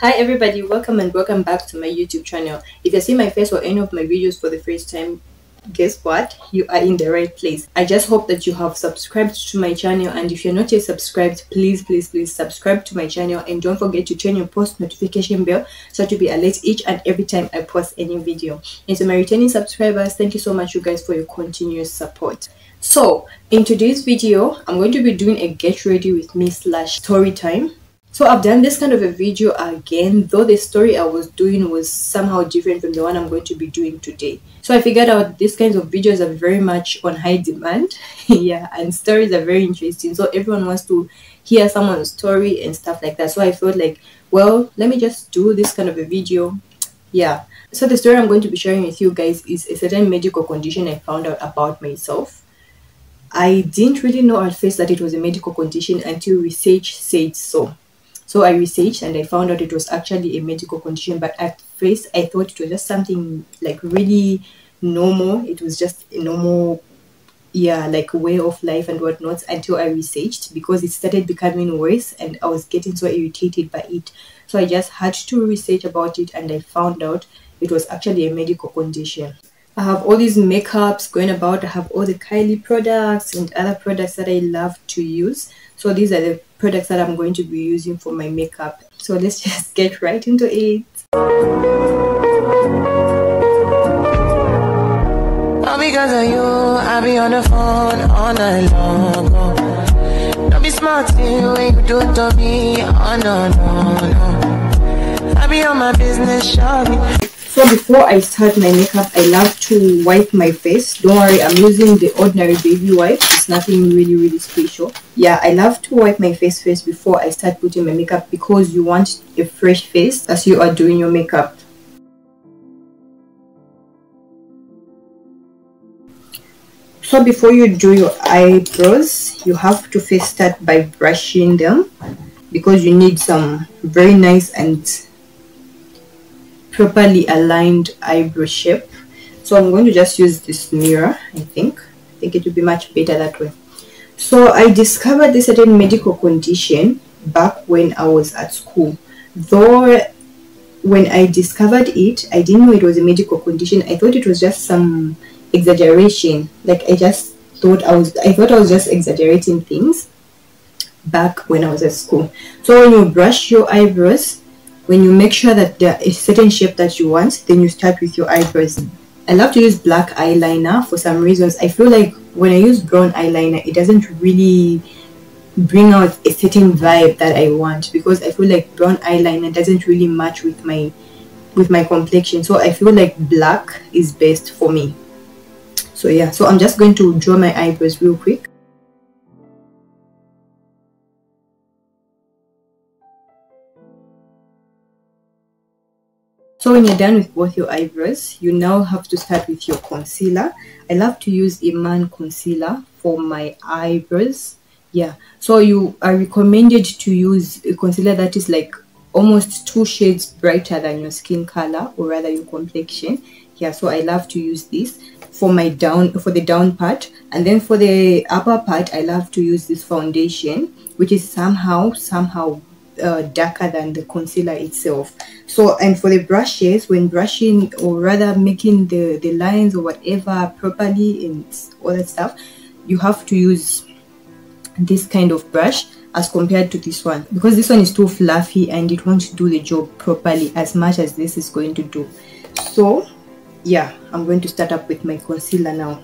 Hi everybody, welcome and welcome back to my YouTube channel. If you see my face or any of my videos for the first time, guess what? You are in the right place. I just hope that you have subscribed to my channel, and if you're not yet subscribed, please subscribe to my channel, and don't forget to turn your post notification bell so to be alert each and every time I post any video. And to my returning subscribers, thank you so much you guys for your continuous support. So in today's video, I'm going to be doing a get ready with me / story time. So I've done this kind of a video again, though the story I was doing was somehow different from the one I'm going to be doing today. So I figured out these kinds of videos are very much on high demand. Yeah, and stories are very interesting. So everyone wants to hear someone's story and stuff like that. So I felt like, well, let me just do this kind of a video. Yeah. So the story I'm going to be sharing with you guys is a certain medical condition I found out about myself. I didn't really know at first that it was a medical condition until research said so. So I researched and I found out it was actually a medical condition, but at first I thought it was just something like really normal. It was just a normal, like way of life and whatnot, until I researched, because it started becoming worse and I was getting so irritated by it. So I just had to research about it and I found out it was actually a medical condition. I have all these makeups going about. I have all the Kylie products and other products that I love to use. So these are the products that I'm going to be using for my makeup. So let's just get right into it. All because of you, I be on the phone all night long. Don't be smart when you do it to me. Oh no. I be on my business shopping. So before I start my makeup, I love to wipe my face. Don't worry, I'm using the ordinary baby wipe. It's nothing really special. Yeah, I love to wipe my face first before I start putting my makeup, because you want a fresh face as you are doing your makeup. So before you do your eyebrows, you have to first start by brushing them, because you need some very nice and properly aligned eyebrow shape. So I'm going to just use this mirror. I think it will be much better that way. So I discovered this certain medical condition back when I was at school, though when I discovered it, I didn't know it was a medical condition. I thought it was just some exaggeration. Like I thought I was just exaggerating things back when I was at school. So when you brush your eyebrows, when you make sure that there is a certain shape that you want, then you start with your eyebrows. I love to use black eyeliner for some reasons. I feel like when I use brown eyeliner, it doesn't really bring out a certain vibe that I want, because I feel like brown eyeliner doesn't really match with my complexion. So I feel like black is best for me. So yeah, so I'm just going to draw my eyebrows real quick. So when you're done with both your eyebrows, you now have to start with your concealer. I love to use Iman concealer for my eyebrows. Yeah, so you are recommended to use a concealer that is like almost 2 shades brighter than your skin color, or rather your complexion. Yeah, so I love to use this for my for the down part, and then for the upper part, I love to use this foundation, which is somehow darker than the concealer itself. So, and for the brushes, when brushing, or rather making the lines or whatever properly and all that stuff, you have to use this kind of brush as compared to this one, because this one is too fluffy and it won't do the job properly as much as this is going to do. So yeah, I'm going to start up with my concealer now.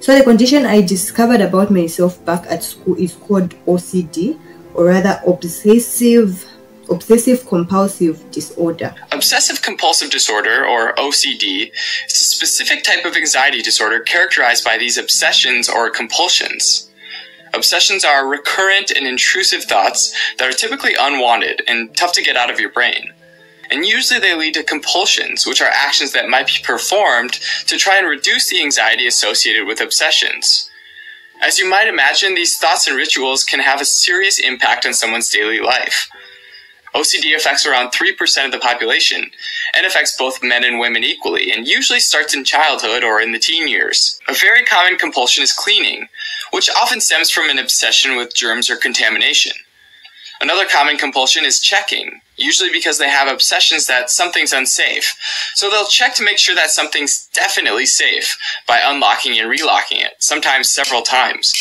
So the condition I discovered about myself back at school is called OCD, or rather obsessive compulsive disorder. Obsessive compulsive disorder, or OCD, is a specific type of anxiety disorder characterized by these obsessions or compulsions. Obsessions are recurrent and intrusive thoughts that are typically unwanted and tough to get out of your brain. And usually they lead to compulsions, which are actions that might be performed to try and reduce the anxiety associated with obsessions. As you might imagine, these thoughts and rituals can have a serious impact on someone's daily life. OCD affects around 3% of the population, and affects both men and women equally, and usually starts in childhood or in the teen years. A very common compulsion is cleaning, which often stems from an obsession with germs or contamination. Another common compulsion is checking, usually because they have obsessions that something's unsafe. So they'll check to make sure that something's definitely safe by unlocking and relocking it, sometimes several times.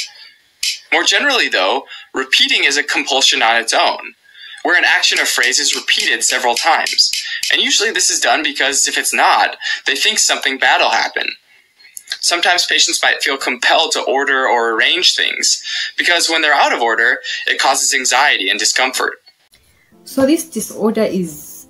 More generally, though, repeating is a compulsion on its own, where an action or phrase is repeated several times. And usually this is done because if it's not, they think something bad will happen. Sometimes patients might feel compelled to order or arrange things, because when they're out of order, it causes anxiety and discomfort. So this disorder is,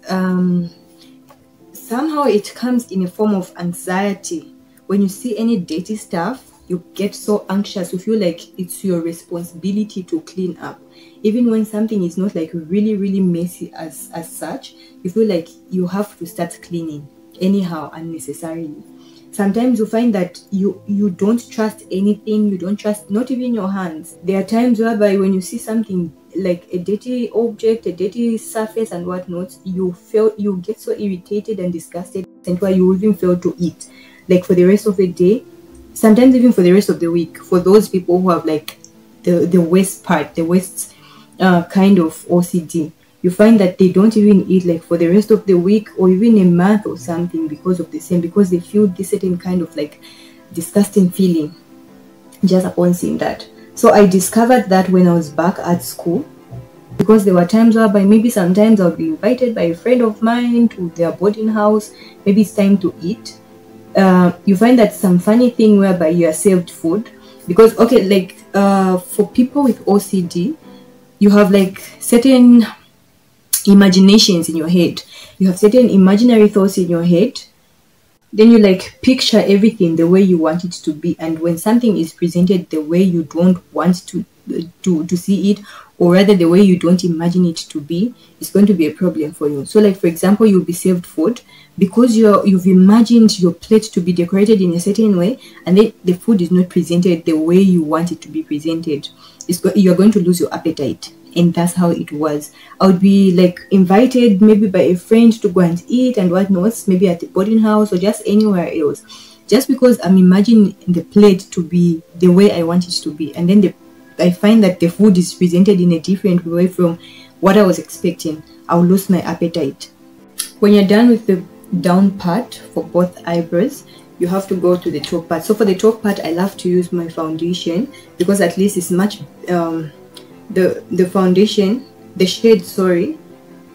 somehow it comes in a form of anxiety. When you see any dirty stuff, you get so anxious, you feel like it's your responsibility to clean up. Even when something is not like really messy as such, you feel like you have to start cleaning anyhow, unnecessarily. Sometimes you find that you don't trust anything, you don't trust not even your hands. There are times whereby when you see something like a dirty object, a dirty surface and whatnot, you get so irritated and disgusted, and why you even fail to eat, like for the rest of the day, sometimes even for the rest of the week. For those people who have like the worst kind of OCD, you find that they don't even eat like for the rest of the week or even a month or something because they feel this certain kind of like disgusting feeling just upon seeing that. So I discovered that when I was back at school, because there were times whereby maybe sometimes I'll be invited by a friend of mine to their boarding house, maybe it's time to eat. You find that some funny thing whereby you are served food, because okay, like for people with OCD, you have like certain imaginations in your head, you have certain imaginary thoughts in your head, then you like picture everything the way you want it to be, and when something is presented the way you don't want to see it, or rather the way you don't imagine it to be, it's going to be a problem for you. So like for example, you'll be served food because you've imagined your plate to be decorated in a certain way, and then the food is not presented the way you want it to be presented. You're going to lose your appetite. And that's how it was. I would be like invited maybe by a friend to go and eat and whatnot, maybe at the boarding house or just anywhere else, just because I'm imagining the plate to be the way I want it to be, and then I find that the food is presented in a different way from what I was expecting. I'll lose my appetite. When you're done with the down part for both eyebrows, you have to go to the top part. So for the top part, I love to use my foundation because at least it's much the foundation, the shade, sorry,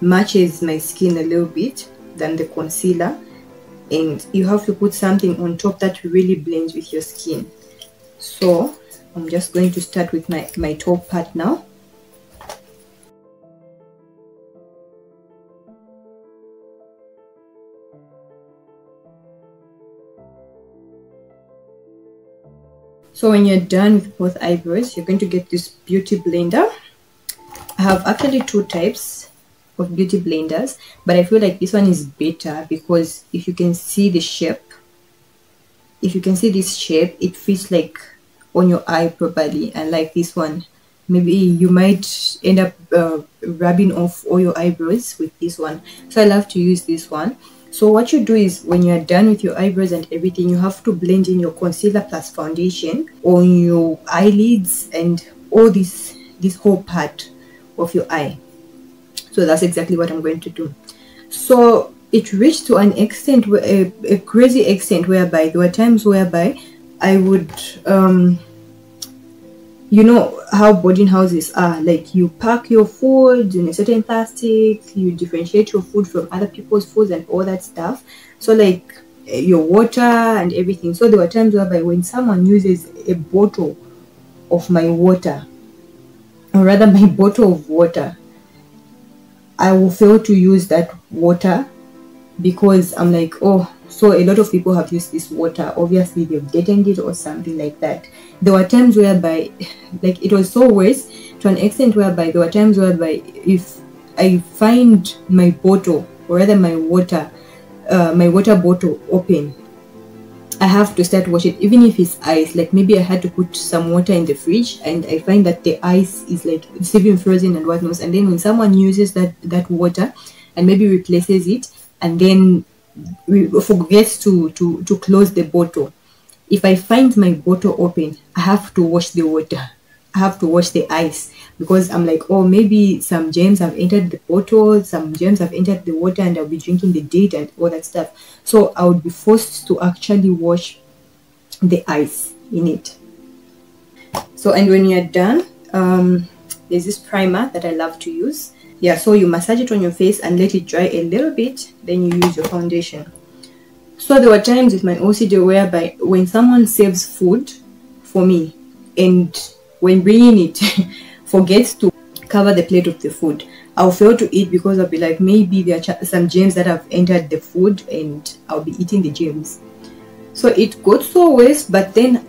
matches my skin a little bit than the concealer, and you have to put something on top that really blends with your skin. So I'm just going to start with my top part now. So when you're done with both eyebrows, you're going to get this beauty blender. I have actually two types of beauty blenders, but I feel like this one is better because if you can see the shape, if you can see this shape, it fits like on your eye properly. And like this one, maybe you might end up rubbing off all your eyebrows with this one. So I love to use this one. So what you do is when you're done with your eyebrows and everything, you have to blend in your concealer plus foundation on your eyelids and all this whole part of your eye. So that's exactly what I'm going to do. So it reached to an extent, a crazy extent, whereby there were times whereby I would you know how boarding houses are, like you pack your food in a certain plastic, you differentiate your food from other people's foods and all that stuff. So like your water and everything. So there were times whereby when someone uses a bottle of my water, or rather my bottle of water, I will fail to use that water because I'm like, oh, so a lot of people have used this water, obviously they've deadened it or something like that. There were times whereby, like, it was so worse to an extent whereby there were times whereby if I find my bottle, or rather my water bottle open, I have to start washing it, even if it's ice. Like maybe I had to put some water in the fridge and I find that the ice is like it's even frozen and whatnot, and then when someone uses that water and maybe replaces it and then forgets to close the bottle, if I find my bottle open, I have to wash the water I have to wash the ice, because I'm like, oh, maybe some germs have entered the bottle, some germs have entered the water, and I'll be drinking the date and all that stuff. So I would be forced to actually wash the ice in it. So, and when you're done, there's this primer that I love to use. Yeah, so you massage it on your face and let it dry a little bit, then you use your foundation. So there were times with my OCD whereby when someone saves food for me, and when bringing it forgets to cover the plate of the food, I'll fail to eat, because I'll be like, maybe there are some germs that have entered the food and I'll be eating the germs. So it got so worse, but then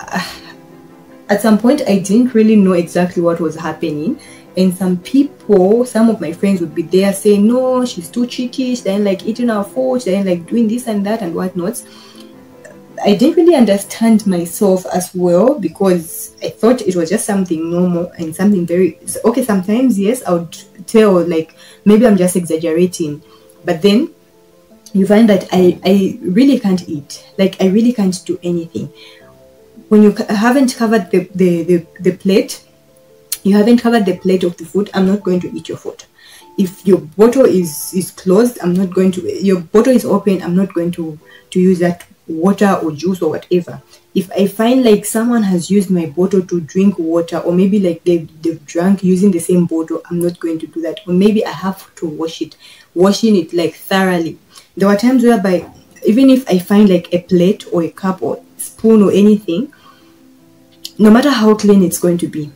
at some point I didn't really know exactly what was happening. And some of my friends would be there saying, no, she's too cheeky, she didn't like eating our food, she didn't like doing this and that and whatnot. I didn't really understand myself as well, because I thought it was just something normal and something very okay. Sometimes, yes, I would tell like maybe I'm just exaggerating, but then you find that I really can't eat, like I really can't do anything. When you haven't covered the plate, you haven't covered the plate of the food, I'm not going to eat your food. If your bottle is closed, I'm not going to, your bottle is open, I'm not going to use that water or juice or whatever. If I find like someone has used my bottle to drink water, or maybe like they've drank using the same bottle, I'm not going to do that. Or maybe I have to washing it like thoroughly. There were times whereby even if I find like a plate or a cup or spoon or anything, no matter how clean it's going to be,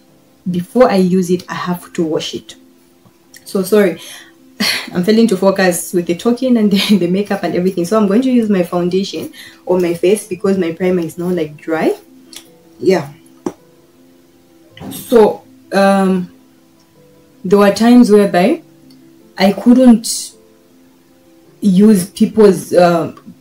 before I use it, I have to wash it. So sorry, I'm failing to focus with the talking and the makeup and everything. So I'm going to use my foundation on my face because my primer is now like dry. Yeah. So there were times whereby I couldn't use people's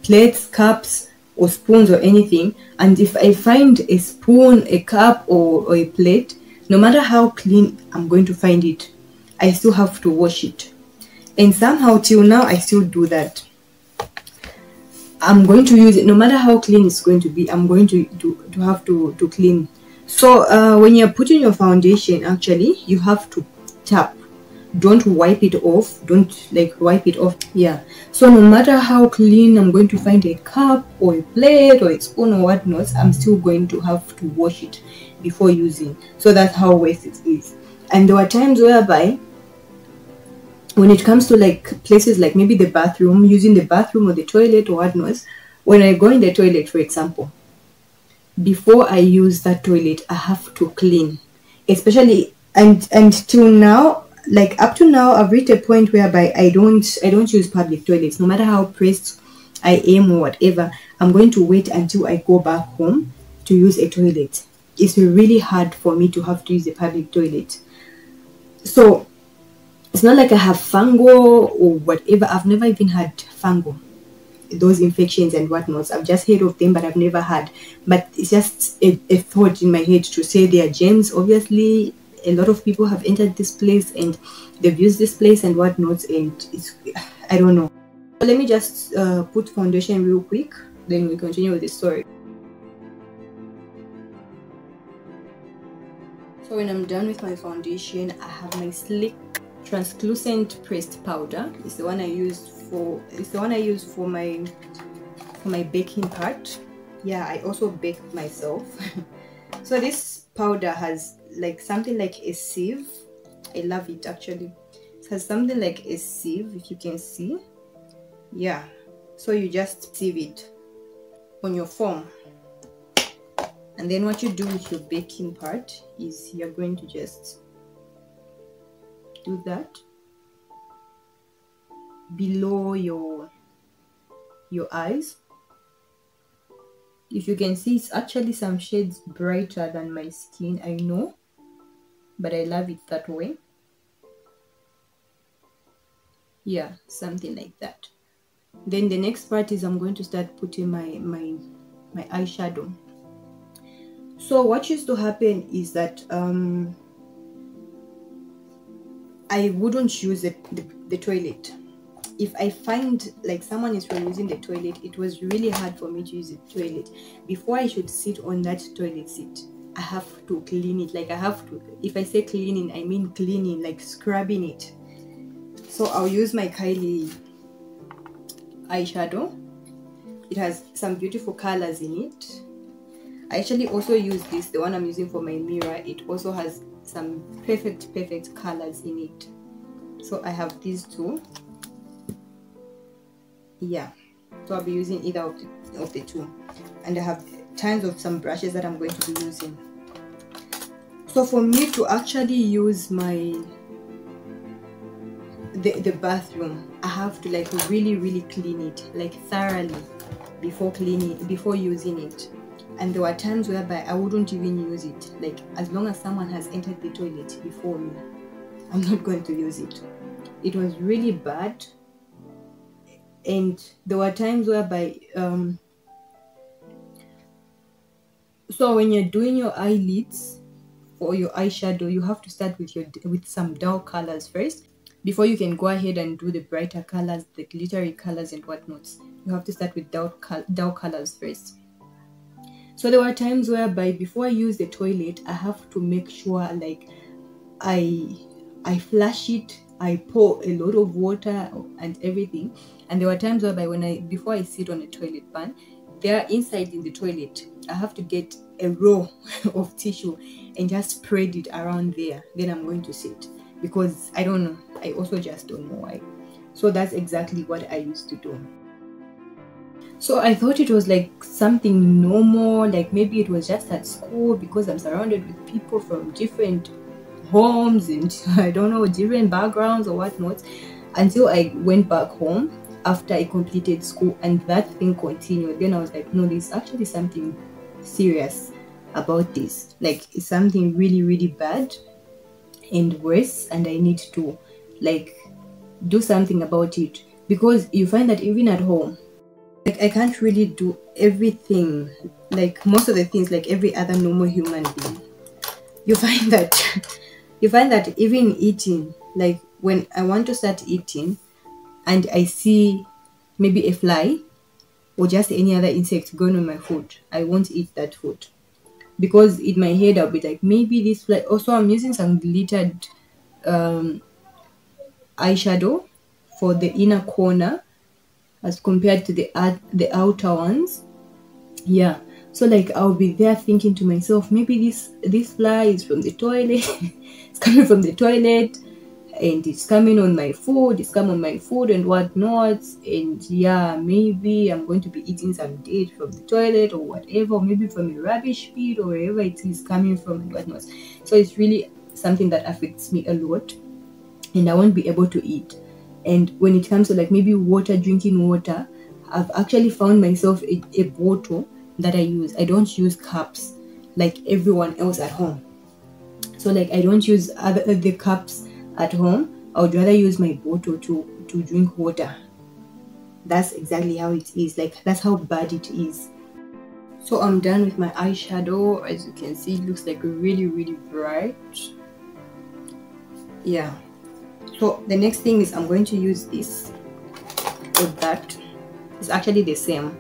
plates, cups, or spoons or anything. And if I find a spoon, a cup, or a plate, no matter how clean I'm going to find it, I still have to wash it. And somehow till now I still do that. I'm going to use it no matter how clean it's going to be. I'm going to have to clean. So when you're putting your foundation, actually you have to tap. Don't wipe it off. Don't like wipe it off. Yeah. So no matter how clean I'm going to find a cup or a plate or a spoon or whatnot, I'm still going to have to wash it before using. So that's how waste it is. And there are times whereby when it comes to like places like maybe the bathroom, using the bathroom or the toilet or whatnot, when I go in the toilet, for example, before I use that toilet, I have to clean. Especially and till now, like up to now, I've reached a point whereby I don't use public toilets. No matter how pressed I am or whatever, I'm going to wait until I go back home to use a toilet. It's really hard for me to have to use a public toilet. So it's not like I have fungal or whatever. I've never even had fungal, those infections and whatnot. I've just heard of them, but I've never had. But it's just a thought in my head to say they are germs. Obviously, a lot of people have entered this place and they've used this place and whatnot, and it's, I don't know. Let me just put foundation real quick, then we continue with the story. So when I'm done with my foundation, I have my sleek translucent pressed powder. It's the one I use for my baking part. Yeah, I also bake myself. So this powder has like something like a sieve. I love it actually. It has something like a sieve, if you can see. Yeah, so you just sieve it on your form, and then what you do with your baking part is you're going to just do that below your eyes. If you can see, it's actually some shades brighter than my skin, I know, but I love it that way. Yeah, something like that. Then the next part is I'm going to start putting my eyeshadow. So what used to happen is that I wouldn't use the toilet. If I find like someone is reusing the toilet, it was really hard for me to use the toilet. Before I should sit on that toilet seat, I have to clean it. Like I have to, if I say cleaning, I mean cleaning, like scrubbing it. So I'll use my Kylie eyeshadow. It has some beautiful colors in it. I actually also use this, the one I'm using for my mirror. It also has some perfect colors in it. So I have these two. Yeah, so I'll be using either of the two, and I have tons of some brushes that I'm going to be using. So for me to actually use my the bathroom, I have to like really clean it like thoroughly before using it. And there were times whereby I wouldn't even use it. Like as long as someone has entered the toilet before me, I'm not going to use it. It was really bad. And there were times whereby so when you're doing your eyelids for your eyeshadow, you have to start with some dull colors first before you can go ahead and do the brighter colors, the glittery colors and whatnot. You have to start with dull colors first. So there were times whereby before I use the toilet, I have to make sure like I flush it, I pour a lot of water and everything. And there were times whereby before I sit on a toilet pan, there inside in the toilet, I have to get a roll of tissue and just spread it around there. Then I'm going to sit, because I don't know. I also just don't know why. So that's exactly what I used to do. So I thought it was like something normal, like maybe it was just at school because I'm surrounded with people from different homes and I don't know, different backgrounds or whatnot, until I went back home after I completed school and that thing continued. Then I was like, no, there's actually something serious about this. Like it's something really bad and worse, and I need to like do something about it. Because you find that even at home, like I can't really do everything, like most of the things like every other normal human being. You find that even eating, like when I want to start eating and I see maybe a fly or just any other insect going on my food, I won't eat that food. Because in my head I'll be like, maybe this fly. Also, I'm using some glittered eyeshadow for the inner corner as compared to the outer ones. Yeah, so like I'll be there thinking to myself, maybe this fly is from the toilet. It's coming from the toilet and it's coming on my food, it's come on my food and whatnot. And yeah, maybe I'm going to be eating some dirt from the toilet or whatever, or maybe from a rubbish pit or wherever it is coming from and whatnot. So it's really something that affects me a lot and I won't be able to eat. And when it comes to like maybe drinking water, I've actually found myself a bottle that I use. I don't use cups like everyone else at home. So like I don't use the cups at home. I would rather use my bottle to drink water. That's exactly how it is. Like that's how bad it is. So I'm done with my eyeshadow. As you can see, it looks like really bright. Yeah. So the next thing is I'm going to use this with that. It's actually the same.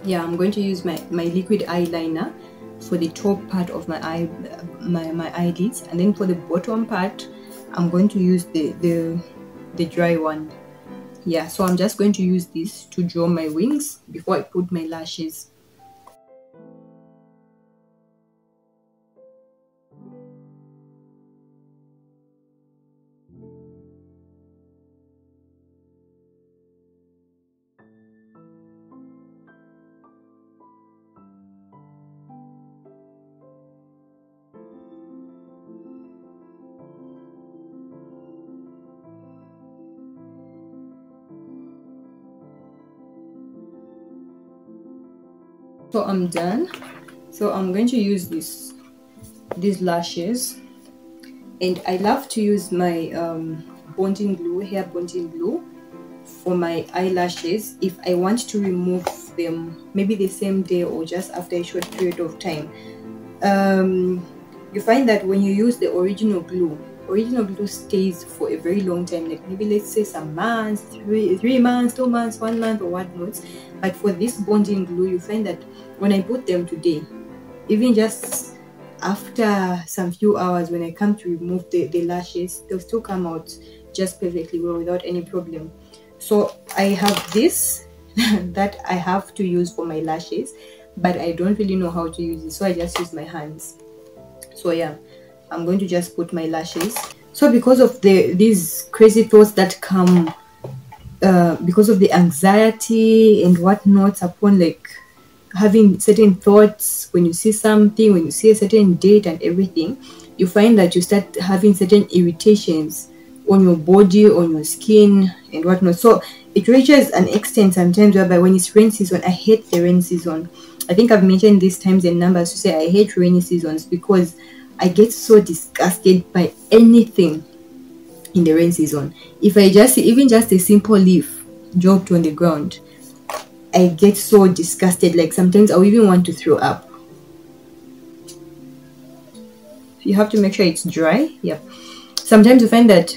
Yeah, I'm going to use my liquid eyeliner for the top part of my eyelids, and then for the bottom part I'm going to use the dry one. Yeah, so I'm just going to use this to draw my wings before I put my lashes. So I'm done. So I'm going to use these lashes, and I love to use my bonding glue, hair bonding glue, for my eyelashes if I want to remove them maybe the same day or just after a short period of time. You find that when you use the original glue stays for a very long time, like maybe let's say some months, 3 months, 2 months, 1 month or whatnot. But for this bonding glue, you find that when I put them today, even just after some few hours, when I come to remove the lashes, they'll still come out just perfectly well without any problem. So I have this that I have to use for my lashes, but I don't really know how to use it, so I just use my hands. So yeah, I'm going to just put my lashes. So because of these crazy thoughts that come because of the anxiety and whatnot upon like having certain thoughts, when you see something, when you see a certain date and everything, you find that you start having certain irritations on your body, on your skin and whatnot. So it reaches an extent sometimes whereby when it's rain season, I hate the rain season. I think I've mentioned these times and numbers to say I hate rainy seasons because I get so disgusted by anything in the rain season. If I just see even just a simple leaf dropped on the ground, I get so disgusted. Like sometimes I'll even want to throw up. You have to make sure it's dry. Yeah. Sometimes you find that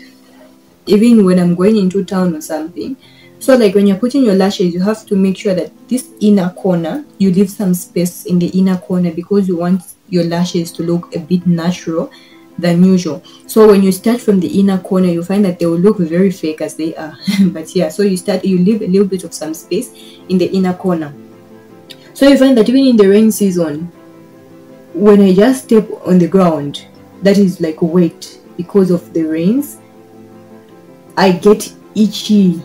even when I'm going into town or something, so like when you're putting your lashes, you have to make sure that this inner corner, you leave some space in the inner corner because you want your lashes to look a bit natural than usual. So when you start from the inner corner, you find that they will look very fake as they are. But yeah, so you leave a little bit of some space in the inner corner. So you find that even in the rain season, when I just step on the ground that is like wet because of the rains, I get itchy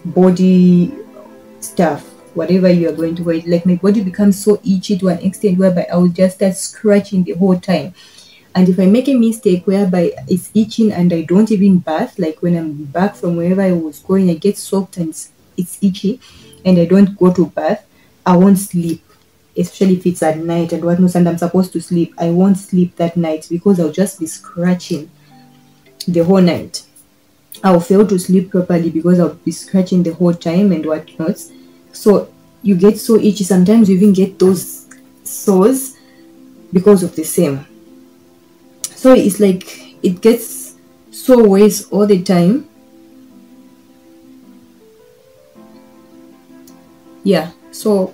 body stuff, whatever you are going to wear. Like my body becomes so itchy to an extent whereby I will just start scratching the whole time. And if I make a mistake whereby it's itching and I don't even bath, like when I'm back from wherever I was going, I get soaked and it's itchy and I don't go to bath, I won't sleep. Especially if it's at night and whatnot and I'm supposed to sleep, I won't sleep that night because I'll just be scratching the whole night. I'll fail to sleep properly because I'll be scratching the whole time and whatnot. So you get so itchy. Sometimes you even get those sores because of the same. So it's like it gets so worse all the time. Yeah, so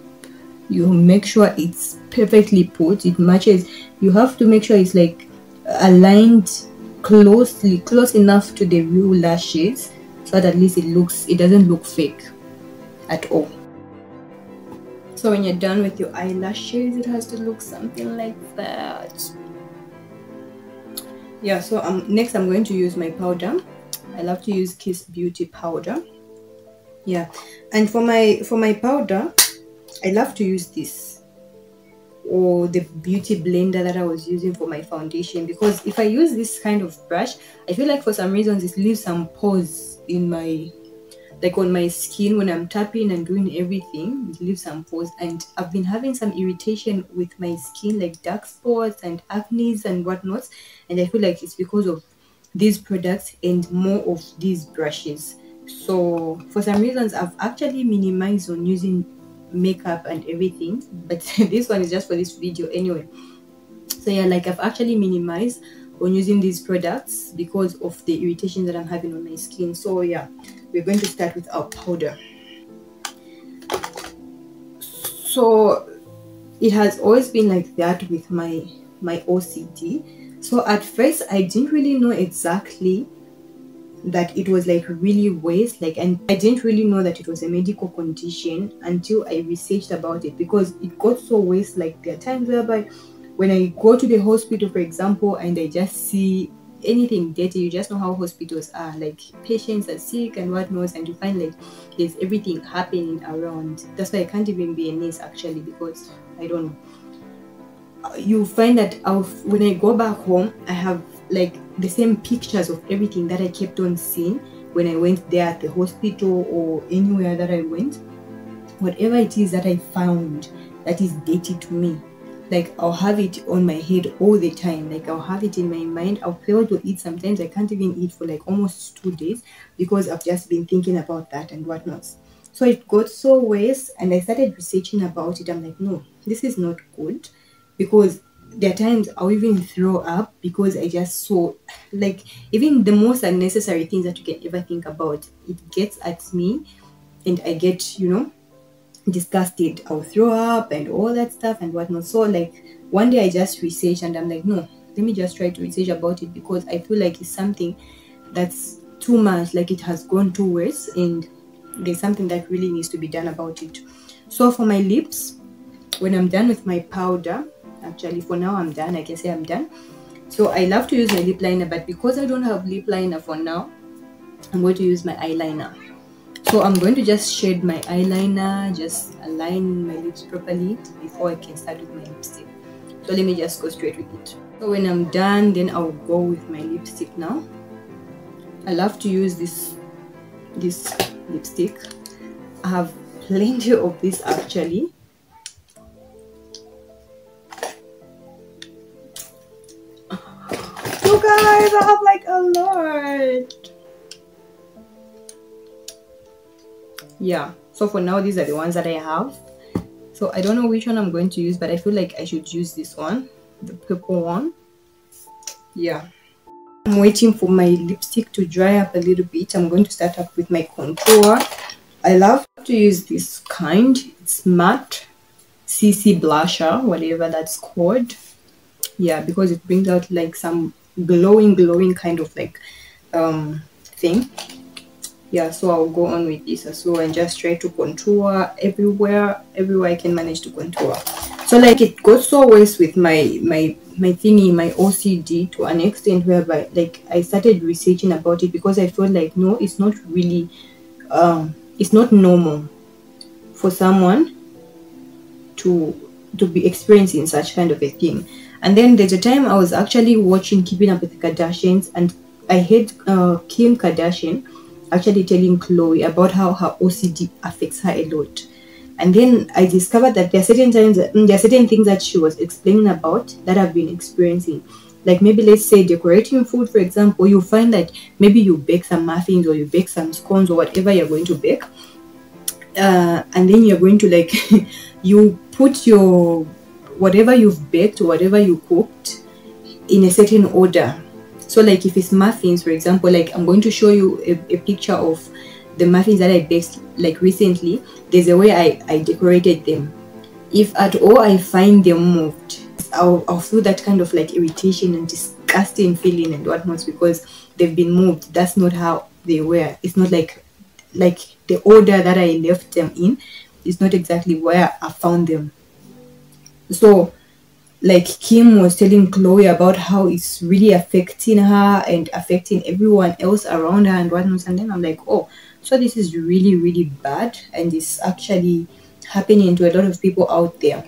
you make sure it's perfectly put, it matches. You have to make sure it's like aligned close enough to the real lashes so that at least it doesn't look fake at all. So when you're done with your eyelashes, it has to look something like that. Yeah, so next I'm going to use my powder. I love to use Kiss Beauty powder. Yeah, and for my powder, I love to use this or the beauty blender that I was using for my foundation, because if I use this kind of brush, I feel like for some reasons it leaves some pores in my, like on my skin when I'm tapping and doing everything, it leaves some pores. And I've been having some irritation with my skin, like dark spots and acne and whatnot, and I feel like it's because of these products and more of these brushes. So for some reasons I've actually minimized on using makeup and everything, but this one is just for this video anyway. So yeah, like I've actually minimized on using these products because of the irritation that I'm having on my skin. So yeah, we're going to start with our powder. So it has always been like that with my OCD. So at first I didn't really know exactly that it was like really worse, like, and I didn't really know that it was a medical condition until I researched about it, because it got so worse. Like there are times whereby when I go to the hospital, for example, and I just see anything dirty, you just know how hospitals are, like patients are sick and whatnot, and you find like there's everything happening around. That's why I can't even be a nurse actually, because I don't know. You find that when I go back home, I have like the same pictures of everything that I kept on seeing when I went there at the hospital or anywhere that I went. Whatever it is that I found that is dirty to me, like I'll have it on my head all the time. Like I'll have it in my mind. I'll fail to eat. Sometimes I can't even eat for like almost 2 days because I've just been thinking about that and whatnot. So it got so worse and I started researching about it. I'm like, no, this is not good, because there are times I'll even throw up because I just saw like even the most unnecessary things that you can ever think about, it gets at me and I get, disgusted, I'll throw up and all that stuff and whatnot. So like one day I just researched and I'm like, no, let me just try to research about it, because I feel like it's something that's too much, like it has gone too worse, and there's something that really needs to be done about it. So for my lips, when I'm done with my powder, actually for now I'm done, I can say I'm done. So I love to use my lip liner, but because I don't have lip liner for now, I'm going to use my eyeliner. So I'm going to just shade my eyeliner, just align my lips properly before I can start with my lipstick. So let me just go straight with it. So when I'm done, then I'll go with my lipstick now. I love to use this lipstick. I have plenty of this actually. So guys, I have like a lot. Yeah, so for now these are the ones that I have. So I don't know which one I'm going to use, but I feel like I should use this one, the purple one. Yeah, I'm waiting for my lipstick to dry up a little bit. I'm going to start up with my contour. I love to use this kind. It's matte CC blusher, whatever that's called. Yeah, because it brings out like some glowing kind of like thing. Yeah, so I'll go on with this as well and just try to contour everywhere I can manage to contour. So like it got so worse with my thingy, my OCD, to an extent whereby like I started researching about it, because I felt like no, it's not really it's not normal for someone to be experiencing such kind of a thing. And then there's a time I was actually watching Keeping Up with the Kardashians, and I heard Kim Kardashian actually telling Chloe about how her OCD affects her a lot. And then I discovered that there are certain things that she was explaining about that I've been experiencing. Like maybe let's say decorating food, for example, you find that maybe you bake some muffins or you bake some scones or whatever you're going to bake. And then you're going to like, you put your, whatever you've baked or whatever you cooked in a certain order. So like if it's muffins, for example, like I'm going to show you a picture of the muffins that I baked like recently. There's a way I decorated them. If at all I find them moved, I'll feel that kind of like irritation and disgusting feeling and whatnot, because they've been moved. That's not how they were. It's not like the order that I left them in is not exactly where I found them. So like Kim was telling Chloe about how it's really affecting her and affecting everyone else around her and whatnot. And then I'm like, oh, so this is really bad, and it's actually happening to a lot of people out there.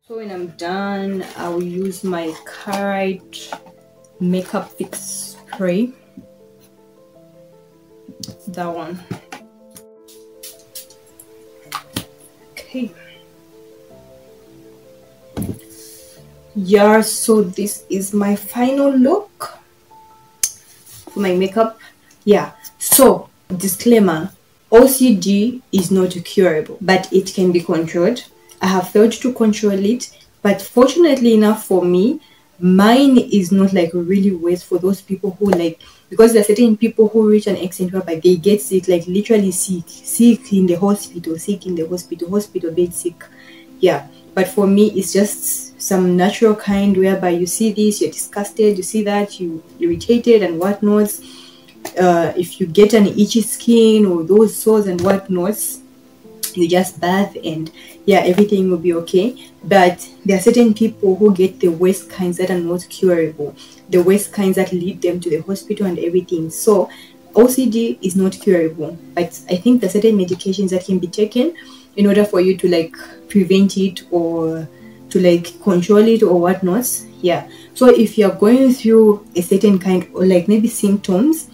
So when I'm done, I will use my Carite Makeup Fix Spray. That one. Okay. Yeah, so this is my final look for my makeup. Yeah, so disclaimer, OCD is not curable, but it can be controlled. I have failed to control it, but fortunately enough for me, mine is not like really worse for those people who like, because there are certain people who reach an extent whereby they get sick, like literally sick in the hospital, hospital bed sick. Yeah, but for me it's just some natural kind whereby you see this, you're disgusted, you see that, you irritated and whatnot. If you get an itchy skin or those sores and whatnot, you just bath and yeah, everything will be okay. But there are certain people who get the worst kinds that are not curable, the worst kinds that lead them to the hospital and everything. So OCD is not curable, but I think there are certain medications that can be taken in order for you to like prevent it or to like control it or whatnot. Yeah, so if you're going through a certain kind or like maybe symptoms,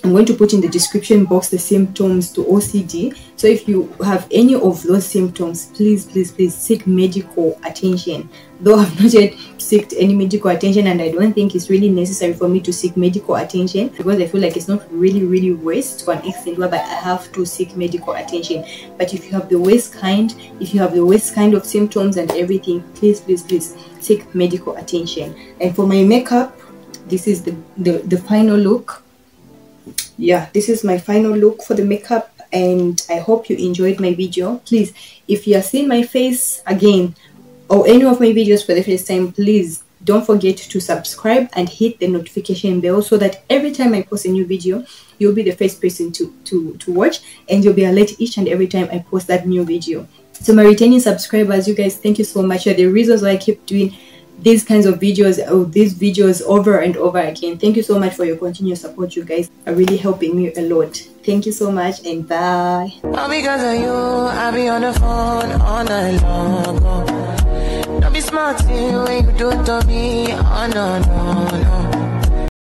I'm going to put in the description box the symptoms to OCD. So if you have any of those symptoms, please seek medical attention. Though I've not yet sought any medical attention, and I don't think it's really necessary for me to seek medical attention, because I feel like it's not really worse to an extent whereby I have to seek medical attention. But if you have the worst kind, of symptoms and everything, please seek medical attention. And for my makeup, this is the final look. Yeah, this is my final look for the makeup, and I hope you enjoyed my video. Please, if you are seeing my face again or any of my videos for the first time, please don't forget to subscribe and hit the notification bell, so that every time I post a new video, you'll be the first person to watch, and you'll be alert each and every time I post that new video. So my returning subscribers, you guys, thank you so much. You're the reasons why I keep doing these kinds of videos, or these videos over and over again. Thank you so much for your continued support. You guys are really helping me a lot. Thank you so much, and bye. All because of you, I be on the phone all night long. Don't be smart when you do it to me. Oh no.